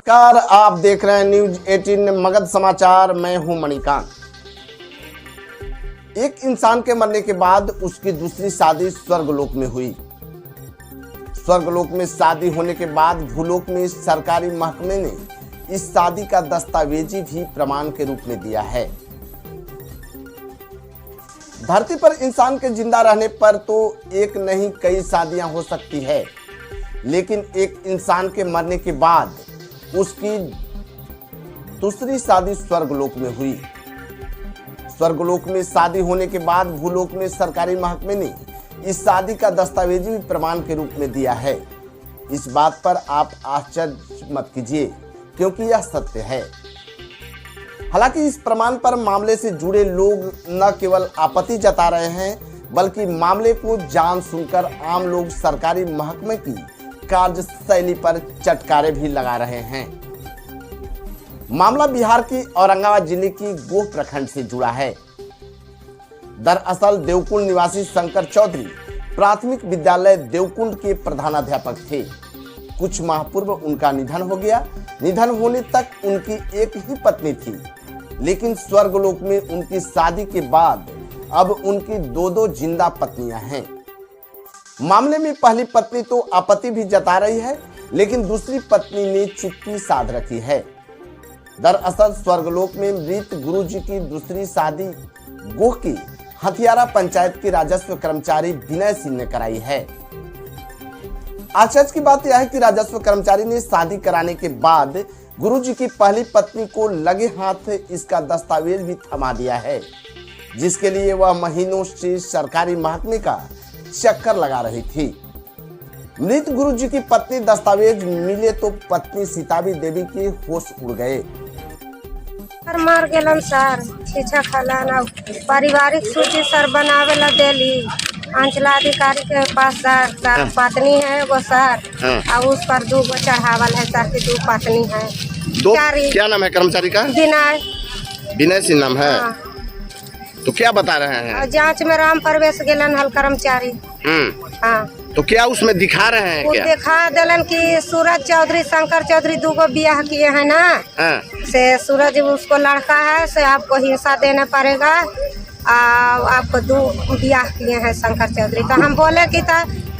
नमस्कार, आप देख रहे हैं न्यूज 18 मगध समाचार। मैं हूं मणिकांत। एक इंसान के मरने के बाद उसकी दूसरी शादी स्वर्गलोक में हुई। स्वर्गलोक में शादी होने के बाद भूलोक में सरकारी महकमे ने इस शादी का दस्तावेजी भी प्रमाण के रूप में दिया है। धरती पर इंसान के जिंदा रहने पर तो एक नहीं कई शादियां हो सकती है, लेकिन एक इंसान के मरने के बाद उसकी दूसरी शादी स्वर्गलोक में हुई। स्वर्गलोक में शादी होने के बाद भूलोक में सरकारी महकमे ने इस शादी का दस्तावेजी भी प्रमाण के रूप में दिया है। इस बात पर आप आश्चर्य मत कीजिए, क्योंकि यह सत्य है। हालांकि इस प्रमाण पर मामले से जुड़े लोग न केवल आपत्ति जता रहे हैं, बल्कि मामले को जान सुनकर आम लोग सरकारी महकमे की कार्यशैली पर चटकारे भी लगा रहे हैं। मामला बिहार की औरंगाबाद जिले की गोह प्रखंड से जुड़ा है। दरअसल देवकुंड निवासी शंकर चौधरी प्राथमिक विद्यालय देवकुंड के प्रधानाध्यापक थे। कुछ माह पूर्व उनका निधन हो गया। निधन होने तक उनकी एक ही पत्नी थी, लेकिन स्वर्गलोक में उनकी शादी के बाद अब उनकी दो जिंदा पत्नियां हैं। मामले में पहली पत्नी तो आपत्ति भी जता रही है, लेकिन दूसरी पत्नी ने चुप्पी साध रखी है। दरअसल स्वर्गलोक में मृत गुरुजी की दूसरी शादी गोह की हथियारा पंचायत के राजस्व कर्मचारी विनय सिंह ने कराई है। आश्चर्य की बात यह है कि राजस्व कर्मचारी ने शादी कराने के बाद गुरुजी की पहली पत्नी को लगे हाथ इसका दस्तावेज भी थमा दिया है, जिसके लिए वह महीनों से सरकारी महकमे का चक्कर लगा रही थी। मृत गुरुजी की पत्नी दस्तावेज मिले तो पत्नी सीतावी देवी के होश उड़ गए। मर गेलन सर, शिक्षा खलाना पारिवारिक सूची सर बनावे ला देली अंचलाधिकारी के पास सर पत्नी है वो सर, और उस पर 2 चढ़ावल है सर की 2 पत्नी है। क्या नाम है कर्मचारी का? विनय सिंह नाम है। तो क्या बता रहे हैं? जांच में राम प्रवेश गेलन हल कर्मचारी। हाँ, तो क्या उसमें दिखा रहे हैं? क्या दिखा देलन कि सूरज चौधरी शंकर चौधरी 2 ब्याह किए हैं ना। से सूरज उसको लड़का है, से आपको हिस्सा देना पड़ेगा। आपको 2 ब्याह किए हैं शंकर चौधरी। तो हम बोले कि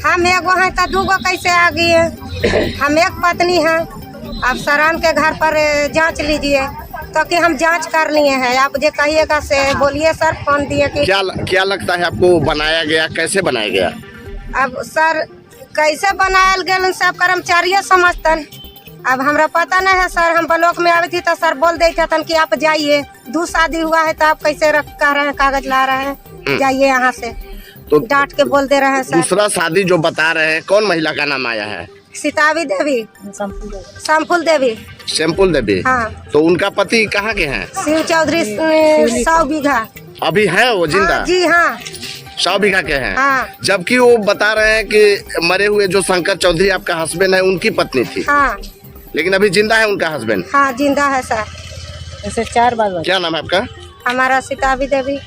हम एगो हैं तो 2 कैसे आ गए? हम एक पत्नी है। आप सरान के घर पर जांच लीजिए, तो कि हम जांच कर लिए हैं। आप जो कहिएगा से बोलिए सर, फोन दिए कि क्या लगता है आपको बनाया गया, कैसे बनाया गया? अब सर कैसे बनायल गए सब कर्मचारियों समझतन। अब हमरा पता नहीं है सर। हम ब्लॉक में आई थी तो सर बोल देते थे कि आप जाइए, 2 शादी हुआ है तो आप कैसे कर रहे हैं, कागज ला रहे हैं, जाइए यहाँ से। तो डांट के बोल दे रहे हैं सर। दूसरा शादी जो बता रहे हैं, कौन महिला का नाम आया है? सीतावी देवी, शैम्पुल देवी। शैम्पुल देवी। हाँ। तो उनका पति कहाँ के हैं? शिव चौधरी 100 बीघा अभी है वो जिंदा? हाँ, जी हाँ, 100 बीघा के हैं। हाँ। जबकि वो बता रहे हैं कि मरे हुए जो शंकर चौधरी आपका हस्बैंड है, उनकी पत्नी थी। हाँ। लेकिन अभी जिंदा है उनका हस्बैंड? हाँ, जिंदा है सर। ऐसे 4 बार। क्या नाम है आपका? हमारा सीतावी देवी।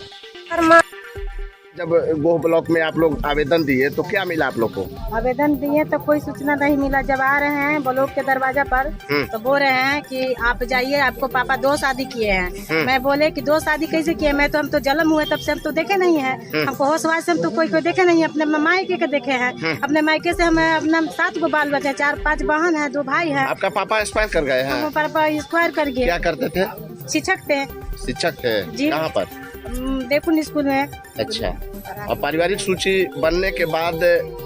जब गोह ब्लॉक में आप लोग आवेदन दिए तो क्या मिला आप लोग को? आवेदन दिए तो कोई सूचना नहीं मिला। जब आ रहे हैं ब्लॉक के दरवाजा पर तो बोल रहे हैं कि आप जाइए, आपको पापा 2 शादी किए हैं। मैं बोले कि 2 शादी कैसे किए? हम तो जन्म हुए तब से हम तो देखे नहीं है। हमको होशवास से हम तो कोई देखे नहीं है। अपने मायके के देखे हैं। अपने मायके से हमें अपना 7 गो बाल बच्चे, 4-5 बहन है, 2 भाई है। आपका पापा एक्सपायर कर गए हैं? पापा एक्सपायर कर गए। क्या करते थे? शिक्षक थे। शिक्षक थे जी। कहाँ पर? देवकुंड स्कूल में। अच्छा। और पारिवारिक सूची बनने के बाद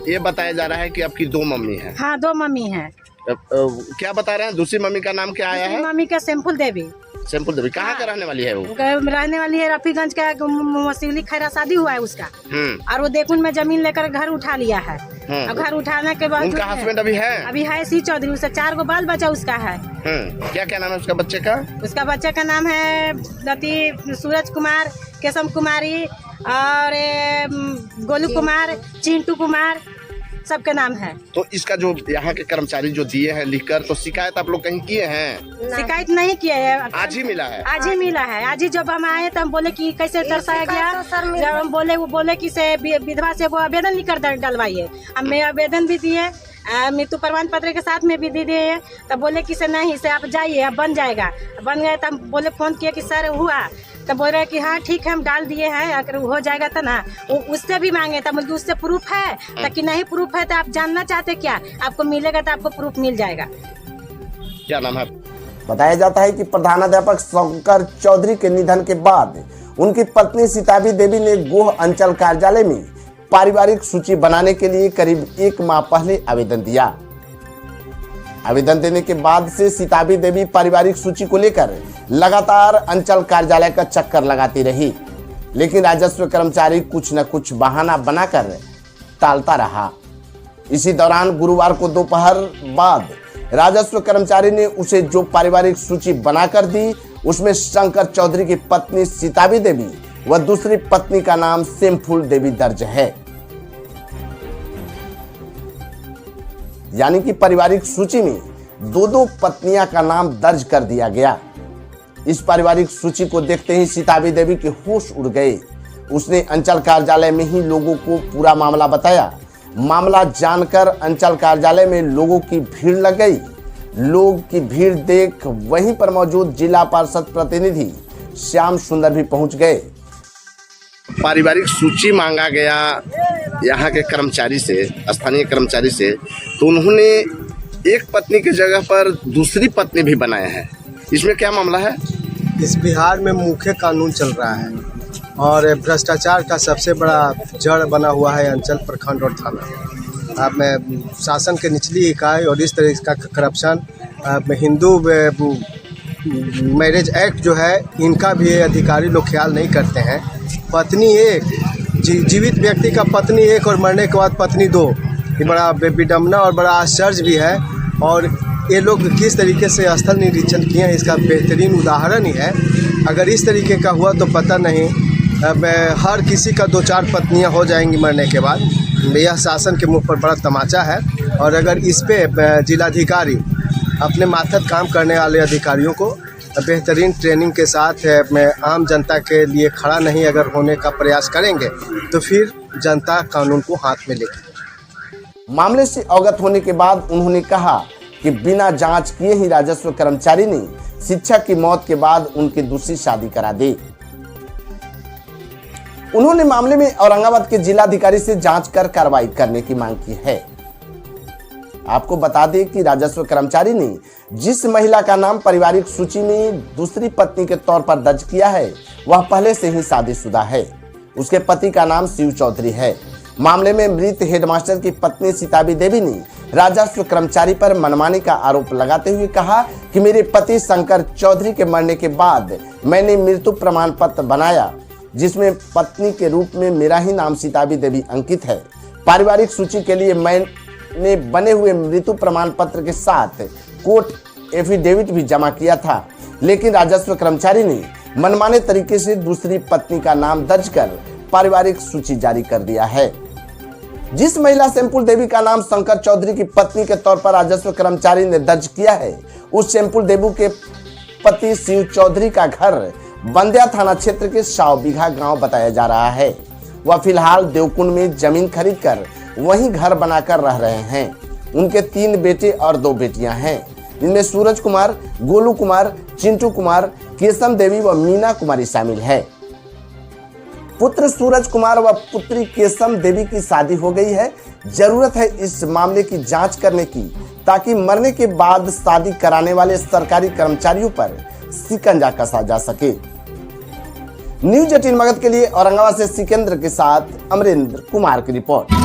ये बताया जा रहा है कि आपकी 2 मम्मी है? हाँ, 2 मम्मी है। क्या बता रहे हैं? दूसरी मम्मी का नाम क्या आया है? मम्मी का शैम्पुल देवी। शैम्पुल देवी कहाँ का रहने वाली है वो? रहने वाली है रफीगंज का। मसीली खैरा शादी हुआ है उसका। और वो देवकुंड में जमीन लेकर घर उठा लिया है। और घर उठाने के बाद उनका हस्बैंड अभी है? अभी है शिव चौधरी। उससे 4 गो बाल बच्चा उसका है। क्या नाम है उसका बच्चे का? उसका बच्चे का नाम है सूरज कुमार, केशव कुमारी और गोलू कुमार, चिंटू कुमार, सबके नाम है। तो इसका जो यहाँ के कर्मचारी जो दिए हैं लिखकर, तो शिकायत आप लोग कहीं किए हैं? शिकायत नहीं किए है। आज ही मिला है? आज ही मिला है। आज ही जब हम आए तो हम बोले कि कैसे दर्शाया गया। जब हम बोले, वो बोले कि से विधवा से वो आवेदन लिखकर डलवाइए। हमने आवेदन भी दिए, मृत्यु प्रमाण पत्र के साथ में भी दे दिए। तब बोले कि से नहीं से आप जाइए, अब बन जाएगा। बन गए तब बोले फ़ोन किए कि सर हुआ, तब बोल रहे कि हाँ ठीक है हम डाल दिए हैं, अगर हो जाएगा तो ना। वो उससे भी मांगे तब बोले उससे प्रूफ है, ताकि नहीं प्रूफ है तो आप जानना चाहते क्या, आपको मिलेगा तो आपको प्रूफ मिल जाएगा। क्या नाम है? बताया जाता है कि प्रधानाध्यापक शंकर चौधरी के निधन के बाद उनकी पत्नी सीताबी देवी ने गोह अंचल कार्यालय में पारिवारिक सूची बनाने के लिए करीब 1 माह पहले आवेदन दिया। आवेदन देने के बाद से सीताबी देवी पारिवारिक सूची को लेकर लगातार अंचल कार्यालय का चक्कर लगाती रही, लेकिन राजस्व कर्मचारी कुछ न कुछ बहाना बनाकर टालता रहा। इसी दौरान गुरुवार को दोपहर बाद राजस्व कर्मचारी ने उसे जो पारिवारिक सूची बनाकर दी, उसमें शंकर चौधरी की पत्नी सीताबी देवी व दूसरी पत्नी का नाम सेमफुल देवी दर्ज है। यानी कि पारिवारिक सूची में 2 पत्नियां का नाम दर्ज कर दिया गया। इस पारिवारिक सूची को देखते ही सीताबी देवी के होश उड़ गए। उसने अंचल कार्यालय में ही लोगों को पूरा मामला बताया। मामला जानकर अंचल कार्यालय में लोगों की भीड़ लग गई। लोग की भीड़ देख वहीं पर मौजूद जिला पार्षद प्रतिनिधि श्याम सुंदर भी पहुंच गए। पारिवारिक सूची मांगा गया यहाँ के कर्मचारी से, स्थानीय कर्मचारी से, तो उन्होंने एक पत्नी की जगह पर दूसरी पत्नी भी बनाया है। इसमें क्या मामला है? इस बिहार में मुख्य कानून चल रहा है और भ्रष्टाचार का सबसे बड़ा जड़ बना हुआ है अंचल, प्रखंड और थाना। अब में शासन के निचली इकाई और इस तरह का करप्शन, हिंदू मैरिज एक्ट जो है इनका भी अधिकारी लोग ख्याल नहीं करते हैं। पत्नी एक, जीवित व्यक्ति का पत्नी एक और मरने के बाद पत्नी 2, ये बड़ा विडम्बना और बड़ा आश्चर्य भी है। और ये लोग किस तरीके से स्थल निरीक्षण किए हैं इसका बेहतरीन उदाहरण ही है। अगर इस तरीके का हुआ तो पता नहीं हर किसी का 2-4 पत्नियां हो जाएंगी मरने के बाद। यह शासन के मुंह पर बड़ा तमाचा है। और अगर इस पे जिलाधिकारी अपने माथत काम करने वाले अधिकारियों को बेहतरीन ट्रेनिंग के साथ आम जनता के लिए खड़ा नहीं अगर होने का प्रयास करेंगे तो फिर जनता कानून को हाथ में लेगी। मामले से अवगत होने के बाद उन्होंने कहा कि बिना जांच किए ही राजस्व कर्मचारी ने शिक्षक की मौत के बाद उनकी दूसरी शादी करा दी। उन्होंने मामले में औरंगाबाद के जिलाधिकारी से जांच कर कार्रवाई करने की मांग की है। आपको बता दें कि राजस्व कर्मचारी ने जिस महिला का नाम पारिवारिक सूची में दूसरी पत्नी के तौर पर दर्ज किया है वह पहले से ही शादीशुदा है। उसके पति का नाम शिव चौधरी है। मामले में मृत हेडमास्टर की पत्नी सीताबी देवी ने राजस्व कर्मचारी पर मनमानी का आरोप लगाते हुए कहा कि मेरे पति शंकर चौधरी के मरने के बाद मैंने मृत्यु प्रमाण पत्र बनाया जिसमें पत्नी के रूप में मेरा ही नाम सीताबी देवी अंकित है। पारिवारिक सूची के लिए मैंने बने हुए मृत्यु प्रमाण पत्र के साथ कोर्ट एफिडेविट भी जमा किया था, लेकिन राजस्व कर्मचारी ने मनमाने तरीके से दूसरी पत्नी का नाम दर्ज कर पारिवारिक सूची जारी कर दिया है। जिस महिला सेमफुल देवी का नाम शंकर चौधरी की पत्नी के तौर पर राजस्व कर्मचारी ने दर्ज किया है, उस सेमफुल देवी के पति शिव चौधरी का घर बंदिया थाना क्षेत्र के 100 बीघा गांव बताया जा रहा है। वह फिलहाल देवकुंड में जमीन खरीदकर वहीं घर बनाकर रह रहे हैं। उनके 3 बेटे और 2 बेटियां हैं। इनमें सूरज कुमार, गोलू कुमार, चिंटू कुमार, केसम देवी व मीना कुमारी शामिल है। पुत्र सूरज कुमार व पुत्री केसम देवी की शादी हो गई है। जरूरत है इस मामले की जांच करने की ताकि मरने के बाद शादी कराने वाले सरकारी कर्मचारियों पर शिकंजा कसा जा सके। न्यूज 18 मगध के लिए औरंगाबाद से सिकंदर के साथ अमरेंद्र कुमार की रिपोर्ट।